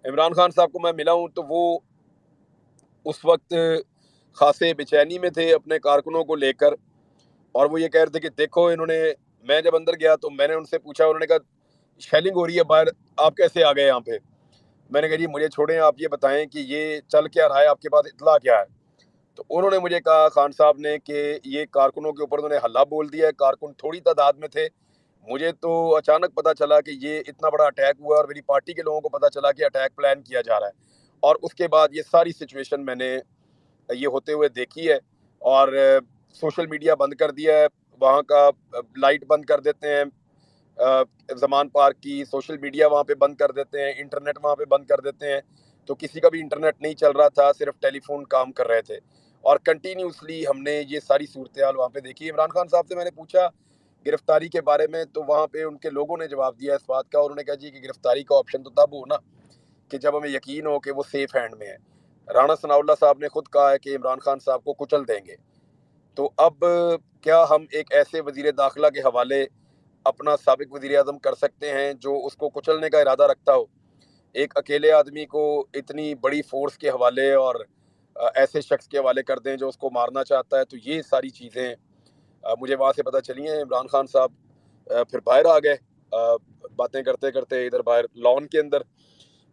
عمران خان صاحب کو میں ملا ہوں تو وہ اس وقت خاصے بے چینی میں تھے اپنے کارکنوں کو لے کر، اور وہ یہ کہہ رہے تھے کہ دیکھو انہوں نے، میں جب اندر گیا تو میں نے ان سے پوچھا، انہوں نے کہا شیلنگ ہو رہی ہے باہر، آپ کیسے آ گئے یہاں پہ؟ میں نے کہا جی مجھے چھوڑیں، آپ یہ بتائیں کہ یہ چل کیا رہا ہے، آپ کے پاس اطلاع کیا ہے؟ تو انہوں نے مجھے کہا خان صاحب نے کہ یہ کارکنوں کے اوپر انہوں نے حلہ بول دیا ہے، کارکن تھوڑی تعداد میں تھے، مجھے تو اچانک پتا چلا کہ یہ اتنا بڑا اٹیک ہوا، اور میری پارٹی کے لوگوں کو پتا چلا کہ اٹیک پلان کیا جا رہا ہے، اور اس کے بعد یہ ساری سچویشن میں نے یہ ہوتے ہوئے دیکھی ہے، اور سوشل میڈیا بند کر دیا ہے، وہاں کا لائٹ بند کر دیتے ہیں، زمان پارک کی سوشل میڈیا وہاں پہ بند کر دیتے ہیں، انٹرنیٹ وہاں پہ بند کر دیتے ہیں، تو کسی کا بھی انٹرنیٹ نہیں چل رہا تھا، صرف ٹیلی فون کام کر رہے تھے، اور کنٹینیوسلی ہم نے یہ ساری صورتحال وہاں پہ دیکھی۔ عمران خان صاحب سے میں نے پوچھا گرفتاری کے بارے میں، تو وہاں پہ ان کے لوگوں نے جواب دیا اس بات کا، اور انہوں نے کہا جی کہ گرفتاری کا آپشن تو تب ہو نا کہ جب ہمیں یقین ہو کہ وہ سیف ہینڈ میں ہے۔ رانا ثناء اللہ صاحب نے خود کہا ہے کہ عمران خان صاحب کو کچل دیں گے، تو اب کیا ہم ایک ایسے وزیر داخلہ کے حوالے اپنا سابق وزیر اعظم کر سکتے ہیں جو اس کو کچلنے کا ارادہ رکھتا ہو؟ ایک اکیلے آدمی کو اتنی بڑی فورس کے حوالے اور ایسے شخص کے حوالے کر دیں جو اس کو مارنا چاہتا ہے؟ تو یہ ساری چیزیں مجھے وہاں سے پتہ چلی ہیں۔ عمران خان صاحب پھر باہر آ گئے، باتیں کرتے کرتے ادھر باہر لان کے اندر،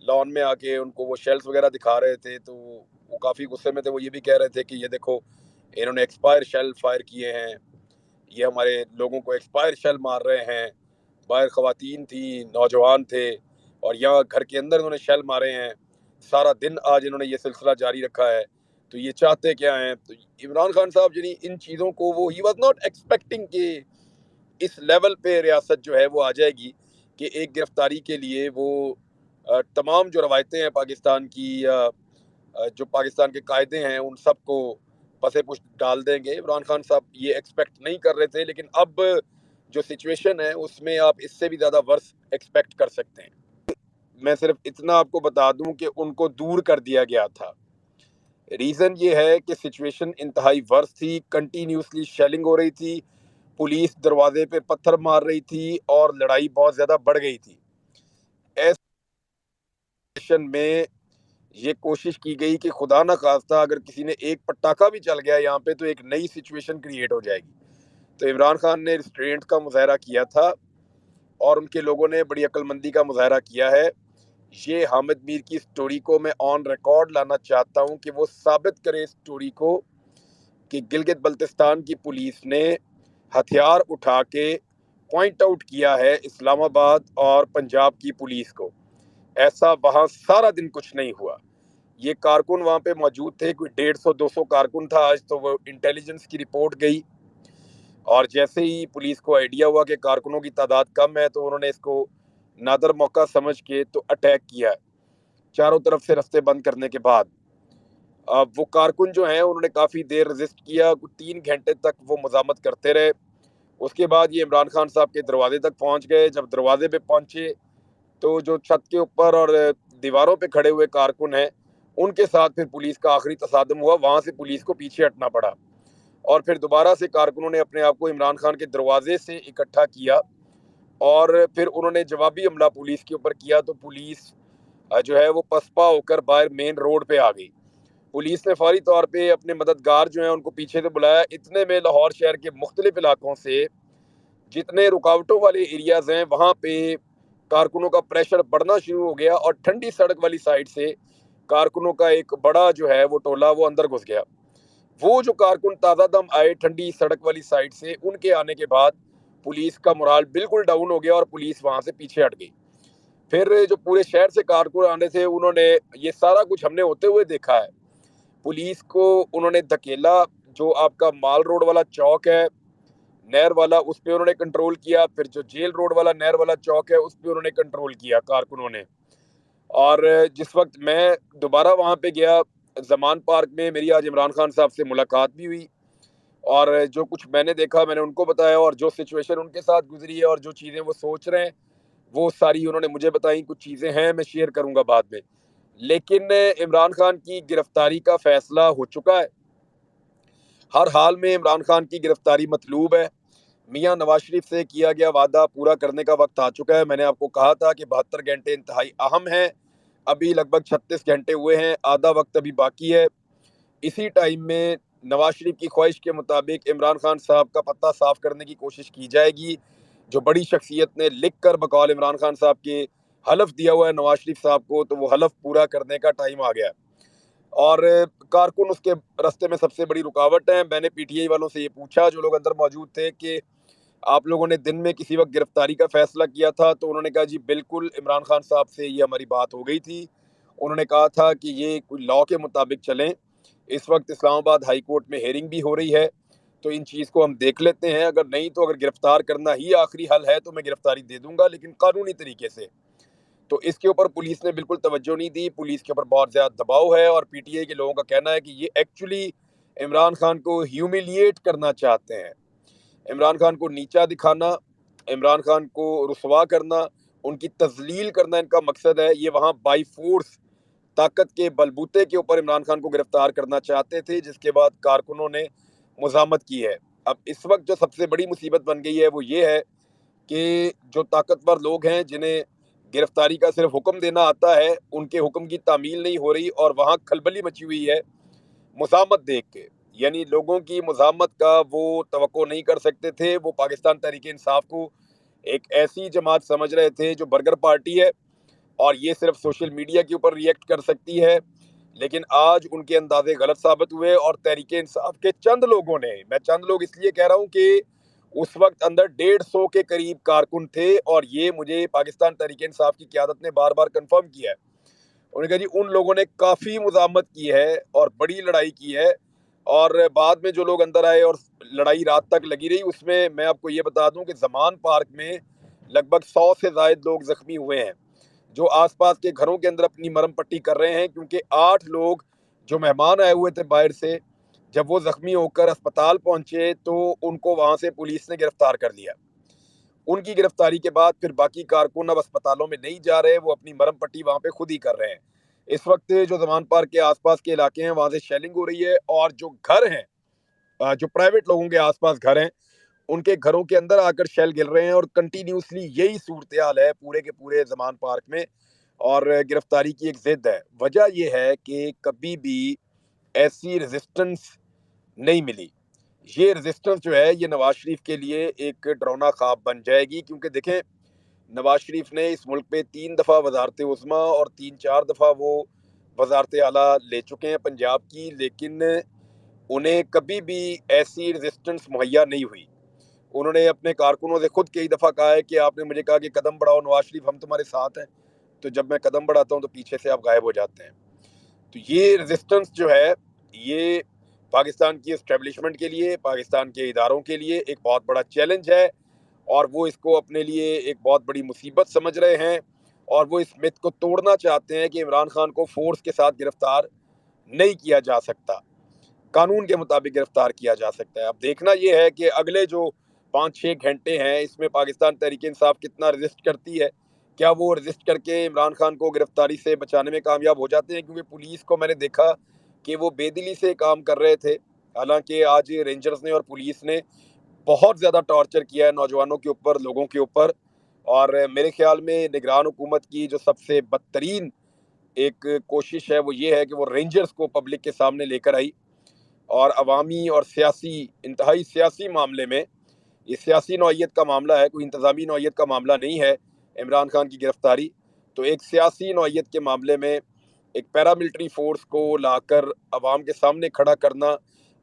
لان میں آ کے ان کو وہ شیلز وغیرہ دکھا رہے تھے، تو وہ کافی غصے میں تھے، وہ یہ بھی کہہ رہے تھے کہ یہ دیکھو انہوں نے ایکسپائر شیل فائر کیے ہیں، یہ ہمارے لوگوں کو ایکسپائر شیل مار رہے ہیں، باہر خواتین تھیں، نوجوان تھے، اور یہاں گھر کے اندر انہوں نے شیل مارے ہیں، سارا دن آج انہوں نے یہ سلسلہ جاری رکھا ہے، تو یہ چاہتے کیا ہیں؟ تو عمران خان صاحب یعنی ان چیزوں کو وہ ہی واز ناٹ ایکسپیکٹنگ کہ اس لیول پہ ریاست جو ہے وہ آ جائے گی کہ ایک گرفتاری کے لیے وہ تمام جو روایتیں ہیں پاکستان کی، جو پاکستان کے قاعدے ہیں، ان سب کو پسے پشت ڈال دیں گے۔ عمران خان صاحب یہ ایکسپیکٹ نہیں کر رہے تھے، لیکن اب جو سچویشن ہے اس میں آپ اس سے بھی زیادہ ورس ایکسپیکٹ کر سکتے ہیں۔ میں صرف اتنا آپ کو بتا دوں کہ ان کو دور کر دیا گیا تھا، ریزن یہ ہے کہ سچویشن انتہائی ورس تھی، کنٹینیوسلی شیلنگ ہو رہی تھی، پولیس دروازے پہ پتھر مار رہی تھی، اور لڑائی بہت زیادہ بڑھ گئی تھی۔ ایس سچویشن میں یہ کوشش کی گئی کہ خدا نہ خواستہ اگر کسی نے ایک پٹاخہ بھی چل گیا یہاں پہ تو ایک نئی سچویشن کریٹ ہو جائے گی۔ تو عمران خان نے ریسٹرینٹ کا مظاہرہ کیا تھا، اور ان کے لوگوں نے بڑی عقل مندی کا مظاہرہ کیا ہے۔ یہ حامد میر کی سٹوری کو میں آن ریکارڈ لانا چاہتا ہوں کہ وہ ثابت کرے اس سٹوری کو کہ گلگت بلتستان کی پولیس نے ہتھیار اٹھا کے پوائنٹ آؤٹ کیا ہے اسلام آباد اور پنجاب کی پولیس کو۔ ایسا وہاں سارا دن کچھ نہیں ہوا، یہ کارکن وہاں پہ موجود تھے، کوئی 150-200 کارکن تھا آج، تو وہ انٹیلیجنس کی رپورٹ گئی، اور جیسے ہی پولیس کو آئیڈیا ہوا کہ کارکنوں کی تعداد کم ہے تو انہوں نے اس کو نادر موقع سمجھ کے تو اٹیک کیا ہے، چاروں طرف سے رستے بند کرنے کے بعد۔ اب وہ کارکن جو ہیں انہوں نے کافی دیر ریزسٹ کیا، 3 گھنٹے تک وہ مزاحمت کرتے رہے، اس کے بعد یہ عمران خان صاحب کے دروازے تک پہنچ گئے۔ جب دروازے پہ پہنچے تو جو چھت کے اوپر اور دیواروں پہ کھڑے ہوئے کارکن ہیں ان کے ساتھ پھر پولیس کا آخری تصادم ہوا، وہاں سے پولیس کو پیچھے ہٹنا پڑا، اور پھر دوبارہ سے کارکنوں نے اپنے آپ کو عمران خان کے دروازے سے اکٹھا کیا، اور پھر انہوں نے جوابی حملہ پولیس کے اوپر کیا، تو پولیس جو ہے وہ پسپا ہو کر باہر مین روڈ پہ آ گئی۔ پولیس نے فوری طور پہ اپنے مددگار جو ہیں ان کو پیچھے سے بلایا، اتنے میں لاہور شہر کے مختلف علاقوں سے جتنے رکاوٹوں والے ایریاز ہیں وہاں پہ کارکنوں کا پریشر بڑھنا شروع ہو گیا، اور ٹھنڈی سڑک والی سائڈ سے کارکنوں کا ایک بڑا جو ہے وہ ٹولہ وہ اندر گھس گیا۔ وہ جو کارکن تازہ دم آئے ٹھنڈی سڑک والی سائڈ سے، ان کے آنے کے بعد پولیس کا morale بالکل ڈاؤن ہو گیا، اور پولیس وہاں سے پیچھے ہٹ گئی۔ پھر جو پورے شہر سے کارکن آنے تھے انہوں نے یہ سارا کچھ ہم نے ہوتے ہوئے دیکھا ہے، پولیس کو انہوں نے دھکیلا، جو آپ کا مال روڈ والا چوک ہے نہر والا اس پہ انہوں نے کنٹرول کیا، پھر جو جیل روڈ والا نہر والا چوک ہے اس پہ انہوں نے کنٹرول کیا کارکنوں نے۔ اور جس وقت میں دوبارہ وہاں پہ گیا زمان پارک میں، میری آج عمران خان صاحب سے ملاقات بھی ہوئی، اور جو کچھ میں نے دیکھا میں نے ان کو بتایا، اور جو سچویشن ان کے ساتھ گزری ہے اور جو چیزیں وہ سوچ رہے ہیں وہ ساری انہوں نے مجھے بتائیں، کچھ چیزیں ہیں میں شیئر کروں گا بعد میں۔ لیکن عمران خان کی گرفتاری کا فیصلہ ہو چکا ہے، ہر حال میں عمران خان کی گرفتاری مطلوب ہے۔ میاں نواز شریف سے کیا گیا وعدہ پورا کرنے کا وقت آ چکا ہے۔ میں نے آپ کو کہا تھا کہ 72 گھنٹے انتہائی اہم ہیں، ابھی لگ بھگ 36 گھنٹے ہوئے ہیں، آدھا وقت ابھی باقی ہے۔ اسی ٹائم میں نواز شریف کی خواہش کے مطابق عمران خان صاحب کا پتہ صاف کرنے کی کوشش کی جائے گی، جو بڑی شخصیت نے لکھ کر بقول عمران خان صاحب کے حلف دیا ہوا ہے نواز شریف صاحب کو، تو وہ حلف پورا کرنے کا ٹائم آ گیا ہے۔ اور کارکن اس کے رستے میں سب سے بڑی رکاوٹ ہے۔ میں نے پی ٹی آئی والوں سے یہ پوچھا جو لوگ اندر موجود تھے کہ آپ لوگوں نے دن میں کسی وقت گرفتاری کا فیصلہ کیا تھا؟ تو انہوں نے کہا جی بالکل، عمران خان صاحب سے یہ ہماری بات ہو گئی تھی، انہوں نے کہا تھا کہ یہ کوئی لاء کے مطابق چلیں۔ اس وقت اسلام آباد ہائی کورٹ میں ہیئرنگ بھی ہو رہی ہے، تو ان چیز کو ہم دیکھ لیتے ہیں، اگر نہیں تو اگر گرفتار کرنا ہی آخری حل ہے تو میں گرفتاری دے دوں گا، لیکن قانونی طریقے سے۔ تو اس کے اوپر پولیس نے بالکل توجہ نہیں دی، پولیس کے اوپر بہت زیادہ دباؤ ہے، اور پی ٹی آئی کے لوگوں کا کہنا ہے کہ یہ ایکچولی عمران خان کو ہیومیلیٹ کرنا چاہتے ہیں، عمران خان کو نیچا دکھانا، عمران خان کو رسوا کرنا، ان کی تذلیل کرنا ان کا مقصد ہے۔ یہ وہاں بائی فورس طاقت کے بلبوتے کے اوپر عمران خان کو گرفتار کرنا چاہتے تھے، جس کے بعد کارکنوں نے مزاحمت کی ہے۔ اب اس وقت جو سب سے بڑی مصیبت بن گئی ہے وہ یہ ہے کہ جو طاقتور لوگ ہیں جنہیں گرفتاری کا صرف حکم دینا آتا ہے، ان کے حکم کی تعمیل نہیں ہو رہی، اور وہاں کھلبلی مچی ہوئی ہے مزاحمت دیکھ کے۔ یعنی لوگوں کی مزاحمت کا وہ توقع نہیں کر سکتے تھے، وہ پاکستان تحریک انصاف کو ایک ایسی جماعت سمجھ رہے تھے جو برگر پارٹی ہے اور یہ صرف سوشل میڈیا کے اوپر ریئیکٹ کر سکتی ہے، لیکن آج ان کے اندازے غلط ثابت ہوئے، اور تحریک انصاف کے چند لوگوں نے، میں چند لوگ اس لیے کہہ رہا ہوں کہ اس وقت اندر 150 کے قریب کارکن تھے، اور یہ مجھے پاکستان تحریک انصاف کی قیادت نے بار بار کنفرم کیا ہے۔ انہوں نے کہا جی ان لوگوں نے کافی مزاحمت کی ہے اور بڑی لڑائی کی ہے، اور بعد میں جو لوگ اندر آئے اور لڑائی رات تک لگی رہی، اس میں آپ کو یہ بتا دوں کہ زمان پارک میں لگ بھگ 100 سے زائد لوگ زخمی ہوئے ہیں، جو آس پاس کے گھروں کے اندر اپنی مرم پٹی کر رہے ہیں، کیونکہ 8 لوگ جو مہمان آئے ہوئے تھے باہر سے، جب وہ زخمی ہو کر اسپتال پہنچے تو ان کو وہاں سے پولیس نے گرفتار کر لیا۔ ان کی گرفتاری کے بعد پھر باقی کارکن اب اسپتالوں میں نہیں جا رہے، وہ اپنی مرم پٹی وہاں پہ خود ہی کر رہے ہیں۔ اس وقت جو زمان پارک کے آس پاس کے علاقے ہیں وہاں سے شیلنگ ہو رہی ہے، اور جو گھر ہیں، جو پرائیویٹ لوگوں کے آس پاس گھر ہیں، ان کے گھروں کے اندر آ کر شیل گر رہے ہیں، اور کنٹینیوسلی یہی صورتحال ہے پورے کے پورے زمان پارک میں، اور گرفتاری کی ایک ضد ہے۔ وجہ یہ ہے کہ کبھی بھی ایسی ریزسٹنس نہیں ملی۔ یہ ریزسٹنس جو ہے یہ نواز شریف کے لیے ایک ڈرونا خواب بن جائے گی، کیونکہ دیکھیں نواز شریف نے اس ملک پہ 3 دفعہ وزارت عظمیٰ اور 3-4 دفعہ وہ وزارت اعلیٰ لے چکے ہیں پنجاب کی، لیکن انہیں کبھی بھی ایسی ریزسٹنس مہیا نہیں ہوئی۔ انہوں نے اپنے کارکنوں سے خود کئی دفعہ کہا ہے کہ آپ نے مجھے کہا کہ قدم بڑھاؤ نواز شریف، ہم تمہارے ساتھ ہیں، تو جب میں قدم بڑھاتا ہوں تو پیچھے سے آپ غائب ہو جاتے ہیں۔ تو یہ ریزسٹنس جو ہے یہ پاکستان کی اسٹیبلشمنٹ کے لیے، پاکستان کے اداروں کے لیے ایک بہت بڑا چیلنج ہے، اور وہ اس کو اپنے لیے ایک بہت بڑی مصیبت سمجھ رہے ہیں، اور وہ اس مت کو توڑنا چاہتے ہیں کہ عمران خان کو فورس کے ساتھ گرفتار نہیں کیا جا سکتا، قانون کے مطابق گرفتار کیا جا سکتا ہے۔ اب دیکھنا یہ ہے کہ اگلے جو 5-6 گھنٹے ہیں اس میں پاکستان تحریک انصاف کتنا رزسٹ کرتی ہے، کیا وہ رزسٹ کر کے عمران خان کو گرفتاری سے بچانے میں کامیاب ہو جاتے ہیں، کیونکہ پولیس کو میں نے دیکھا کہ وہ بے دلی سے کام کر رہے تھے، حالانکہ آج رینجرز نے اور پولیس نے بہت زیادہ ٹارچر کیا ہے نوجوانوں کے اوپر، لوگوں کے اوپر، اور میرے خیال میں نگران حکومت کی جو سب سے بدترین ایک کوشش ہے وہ یہ ہے کہ وہ رینجرز کو پبلک کے سامنے لے کر آئی، اور عوامی اور سیاسی، انتہائی سیاسی معاملے میں، یہ سیاسی نوعیت کا معاملہ ہے، کوئی انتظامی نوعیت کا معاملہ نہیں ہے عمران خان کی گرفتاری، تو ایک سیاسی نوعیت کے معاملے میں ایک پیراملٹری فورس کو لا کر عوام کے سامنے کھڑا کرنا،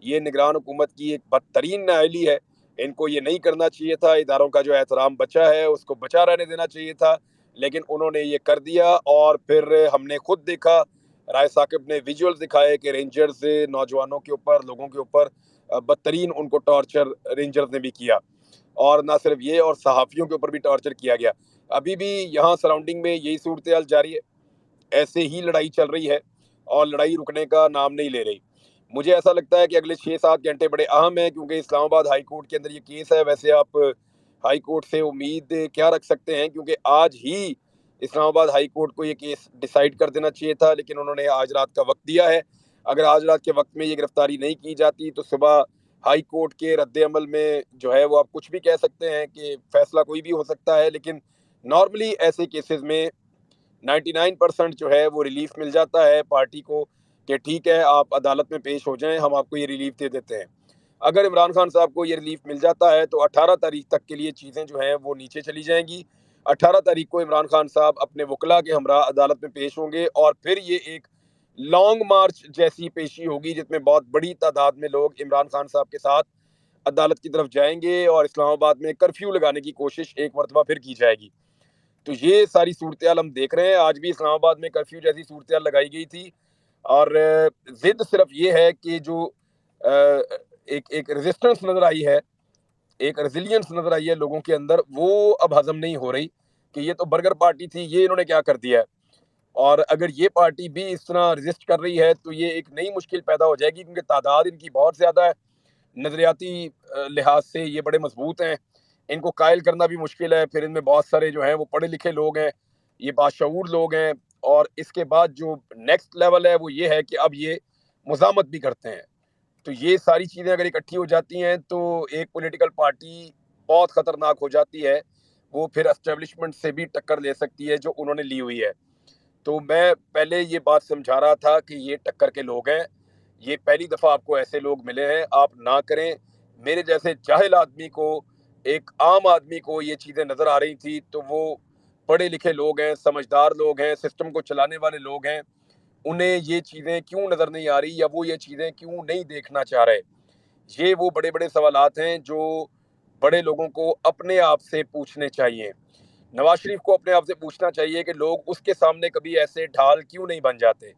یہ نگران حکومت کی ایک بدترین نااہلی ہے۔ ان کو یہ نہیں کرنا چاہیے تھا، اداروں کا جو احترام بچا ہے اس کو بچا رہنے دینا چاہیے تھا، لیکن انہوں نے یہ کر دیا، اور پھر ہم نے خود دیکھا، رائے ثاقب نے ویژولز دکھائے کہ رینجرز نوجوانوں کے اوپر، لوگوں کے اوپر بدترین ان کو ٹارچر رینجرز نے بھی کیا، اور نہ صرف یہ، اور صحافیوں کے اوپر بھی ٹارچر کیا گیا۔ ابھی بھی یہاں سراؤنڈنگ میں یہی صورتحال جاری ہے، ایسے ہی لڑائی چل رہی ہے، اور لڑائی رکنے کا نام نہیں لے رہی۔ مجھے ایسا لگتا ہے کہ اگلے 6-7 گھنٹے بڑے اہم ہیں، کیونکہ اسلام آباد ہائی کورٹ کے اندر یہ کیس ہے۔ ویسے آپ ہائی کورٹ سے امید کیا رکھ سکتے ہیں، کیونکہ آج ہی اسلام آباد ہائی کورٹ کو یہ کیس ڈیسائیڈ کر دینا چاہیے تھا، لیکن انہوں نے آج رات کا وقت دیا ہے۔ اگر آج رات کے وقت میں یہ گرفتاری نہیں کی جاتی تو صبح ہائی کورٹ کے رد عمل میں جو ہے وہ آپ کچھ بھی کہہ سکتے ہیں کہ فیصلہ کوئی بھی ہو سکتا ہے، لیکن نارملی ایسے کیسز میں 99% جو ہے وہ ریلیف مل جاتا ہے پارٹی کو کہ ٹھیک ہے آپ عدالت میں پیش ہو جائیں، ہم آپ کو یہ ریلیف دے دیتے ہیں۔ اگر عمران خان صاحب کو یہ ریلیف مل جاتا ہے تو 18 تاریخ تک کے لیے چیزیں جو ہیں وہ نیچے چلی جائیں گی۔ 18 تاریخ کو عمران خان صاحب اپنے وکلا کے ہمراہ عدالت میں پیش ہوں گے، اور پھر یہ ایک لانگ مارچ جیسی پیشی ہوگی جس میں بہت بڑی تعداد میں لوگ عمران خان صاحب کے ساتھ عدالت کی طرف جائیں گے، اور اسلام آباد میں کرفیو لگانے کی کوشش ایک مرتبہ پھر کی جائے گی۔ تو یہ ساری صورتحال ہم دیکھ رہے ہیں۔ آج بھی اسلام آباد میں کرفیو جیسی صورتحال لگائی گئی تھی، اور ضد صرف یہ ہے کہ جو ایک ریزسٹنس نظر آئی ہے، ایک ریزیلینس نظر آئی ہے لوگوں کے اندر، وہ اب ہضم نہیں ہو رہی کہ یہ تو برگر پارٹی تھی، یہ انہوں نے کیا کر دیا ہے۔ اور اگر یہ پارٹی بھی اس طرح ریزسٹ کر رہی ہے تو یہ ایک نئی مشکل پیدا ہو جائے گی، کیونکہ تعداد ان کی بہت زیادہ ہے، نظریاتی لحاظ سے یہ بڑے مضبوط ہیں، ان کو قائل کرنا بھی مشکل ہے۔ پھر ان میں بہت سارے جو ہیں وہ پڑھے لکھے لوگ ہیں، یہ باشعور لوگ ہیں، اور اس کے بعد جو نیکسٹ لیول ہے وہ یہ ہے کہ اب یہ مزاحمت بھی کرتے ہیں۔ تو یہ ساری چیزیں اگر اکٹھی ہو جاتی ہیں تو ایک پولیٹیکل پارٹی بہت خطرناک ہو جاتی ہے، وہ پھر اسٹیبلشمنٹ سے بھی ٹکر لے سکتی ہے جو انہوں نے لی ہوئی ہے۔ تو میں پہلے یہ بات سمجھا رہا تھا کہ یہ ٹکر کے لوگ ہیں، یہ پہلی دفعہ آپ کو ایسے لوگ ملے ہیں، آپ نہ کریں۔ میرے جیسے جاہل آدمی کو، ایک عام آدمی کو یہ چیزیں نظر آ رہی تھی، تو وہ پڑھے لکھے لوگ ہیں، سمجھدار لوگ ہیں، سسٹم کو چلانے والے لوگ ہیں، انہیں یہ چیزیں کیوں نظر نہیں آ رہی، یا وہ یہ چیزیں کیوں نہیں دیکھنا چاہ رہے؟ یہ وہ بڑے بڑے سوالات ہیں جو بڑے لوگوں کو اپنے آپ سے پوچھنے چاہیے۔ نواز شریف کو اپنے آپ سے پوچھنا چاہیے کہ لوگ اس کے سامنے کبھی ایسے ڈھال کیوں نہیں بن جاتے۔